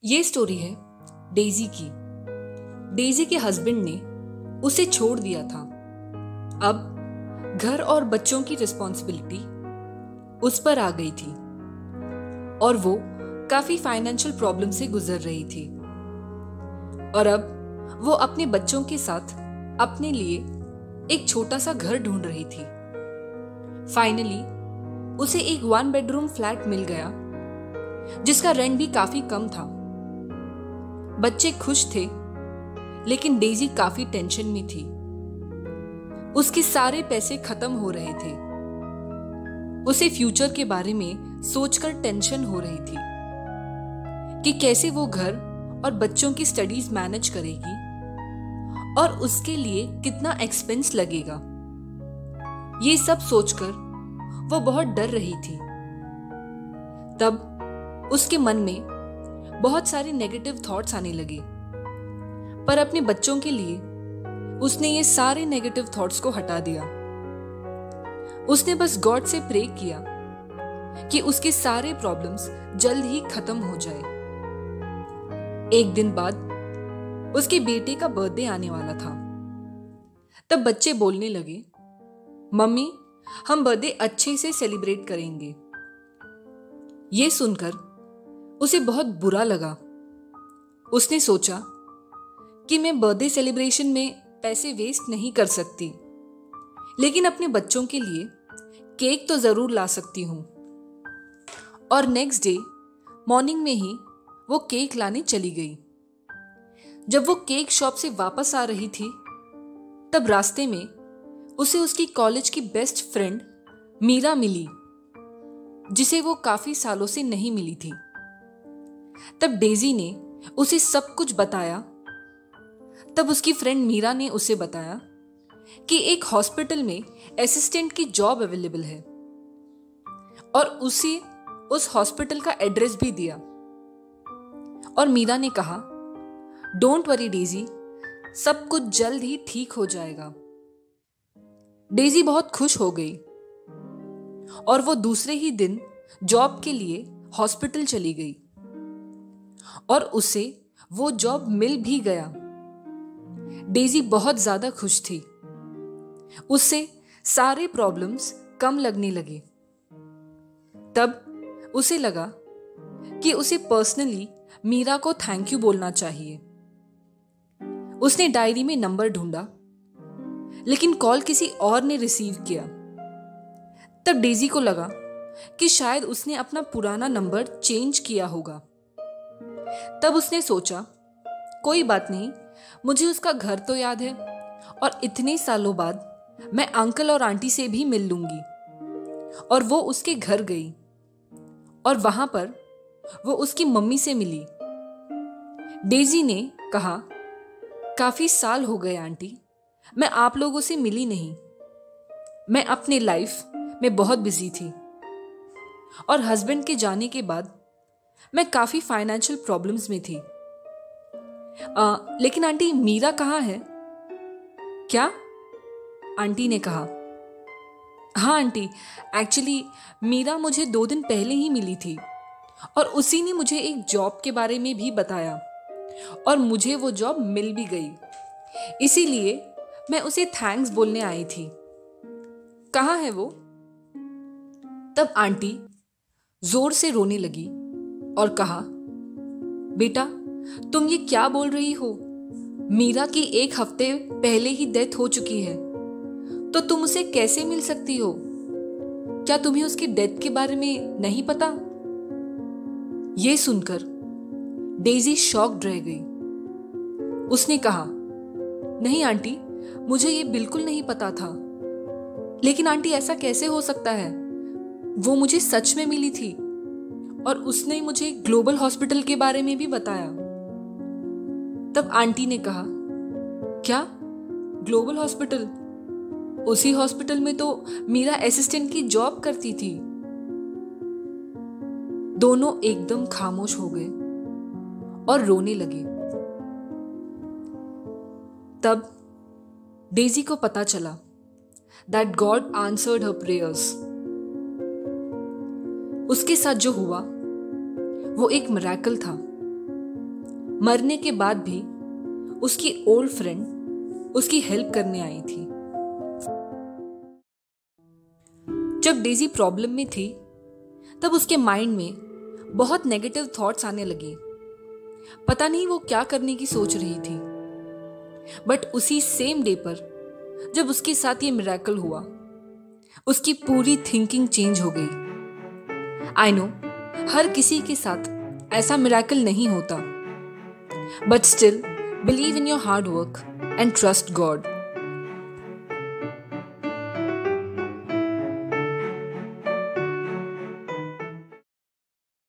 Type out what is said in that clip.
ये स्टोरी है डेजी की। डेजी के हस्बैंड ने उसे छोड़ दिया था। अब घर और बच्चों की रिस्पॉन्सिबिलिटी उस पर आ गई थी और वो काफी फाइनेंशियल प्रॉब्लम से गुजर रही थी। और अब वो अपने बच्चों के साथ अपने लिए एक छोटा सा घर ढूंढ रही थी। फाइनली उसे एक 1 बेडरूम फ्लैट मिल गया जिसका रेंट भी काफी कम था। बच्चे खुश थे, लेकिन डेजी काफी टेंशन में थी। उसके सारे पैसे खत्म हो रहे थे। उसे फ्यूचर के बारे में सोचकर टेंशन हो रही थी कि कैसे वो घर और बच्चों की स्टडीज मैनेज करेगी और उसके लिए कितना एक्सपेंस लगेगा। ये सब सोचकर वो बहुत डर रही थी। तब उसके मन में बहुत सारे नेगेटिव थॉट्स आने लगे, पर अपने बच्चों के लिए उसने ये सारे नेगेटिव थॉट्स को हटा दिया। उसने बस गॉड से प्रे किया कि उसके सारे प्रॉब्लम्स जल्द ही खत्म हो जाए। एक दिन बाद उसके बेटे का बर्थडे आने वाला था। तब बच्चे बोलने लगे, मम्मी हम बर्थडे अच्छे से सेलिब्रेट करेंगे। ये सुनकर उसे बहुत बुरा लगा। उसने सोचा कि मैं बर्थडे सेलिब्रेशन में पैसे वेस्ट नहीं कर सकती, लेकिन अपने बच्चों के लिए केक तो जरूर ला सकती हूं। और नेक्स्ट डे मॉर्निंग में ही वो केक लाने चली गई। जब वो केक शॉप से वापस आ रही थी, तब रास्ते में उसे उसकी कॉलेज की बेस्ट फ्रेंड मीरा मिली, जिसे वो काफी सालों से नहीं मिली थी। तब डेजी ने उसे सब कुछ बताया। तब उसकी फ्रेंड मीरा ने उसे बताया कि एक हॉस्पिटल में असिस्टेंट की जॉब अवेलेबल है और उसे उस हॉस्पिटल का एड्रेस भी दिया। और मीरा ने कहा, डोंट वरी डेजी, सब कुछ जल्द ही ठीक हो जाएगा। डेजी बहुत खुश हो गई और वो दूसरे ही दिन जॉब के लिए हॉस्पिटल चली गई और उसे वो जॉब मिल भी गया। डेजी बहुत ज्यादा खुश थी। उससे सारे प्रॉब्लम्स कम लगने लगे। तब उसे लगा कि उसे पर्सनली मीरा को थैंक यू बोलना चाहिए। उसने डायरी में नंबर ढूंढा, लेकिन कॉल किसी और ने रिसीव किया। तब डेजी को लगा कि शायद उसने अपना पुराना नंबर चेंज किया होगा। तब उसने सोचा, कोई बात नहीं, मुझे उसका घर तो याद है और इतने सालों बाद मैं अंकल और आंटी से भी मिल लूंगी। और वो उसके घर गई और वहां पर वो उसकी मम्मी से मिली। डेजी ने कहा, काफी साल हो गए आंटी, मैं आप लोगों से मिली नहीं। मैं अपने लाइफ में बहुत बिजी थी और हस्बैंड के जाने के बाद मैं काफी फाइनेंशियल प्रॉब्लम्स में थी। लेकिन आंटी मीरा कहाँ है? क्या? आंटी ने कहा, हाँ आंटी, एक्चुअली मीरा मुझे 2 दिन पहले ही मिली थी और उसी ने मुझे एक जॉब के बारे में भी बताया और मुझे वो जॉब मिल भी गई। इसीलिए मैं उसे थैंक्स बोलने आई थी। कहाँ है वो? तब आंटी जोर से रोने लगी और कहा, बेटा तुम ये क्या बोल रही हो? मीरा की 1 हफ्ते पहले ही डेथ हो चुकी है, तो तुम उसे कैसे मिल सकती हो? क्या तुम्हें उसकी डेथ के बारे में नहीं पता? ये सुनकर डेजी शॉक्ड रह गई। उसने कहा, नहीं आंटी, मुझे ये बिल्कुल नहीं पता था। लेकिन आंटी ऐसा कैसे हो सकता है? वो मुझे सच में मिली थी और उसने मुझे ग्लोबल हॉस्पिटल के बारे में भी बताया। तब आंटी ने कहा, क्या ग्लोबल हॉस्पिटल? उसी हॉस्पिटल में तो मीरा असिस्टेंट की जॉब करती थी। दोनों एकदम खामोश हो गए और रोने लगे। तब डेजी को पता चला that God answered her prayers. उसके साथ जो हुआ वो एक मिरेकल था। मरने के बाद भी उसकी ओल्ड फ्रेंड उसकी हेल्प करने आई थी। जब डेजी प्रॉब्लम में थी तब उसके माइंड में बहुत नेगेटिव थॉट्स आने लगे। पता नहीं वो क्या करने की सोच रही थी। बट उसी सेम डे पर जब उसके साथ ये मिरेकल हुआ, उसकी पूरी थिंकिंग चेंज हो गई। आई नो हर किसी के साथ ऐसा मिरेकल नहीं होता, but still believe in your hard work and trust God.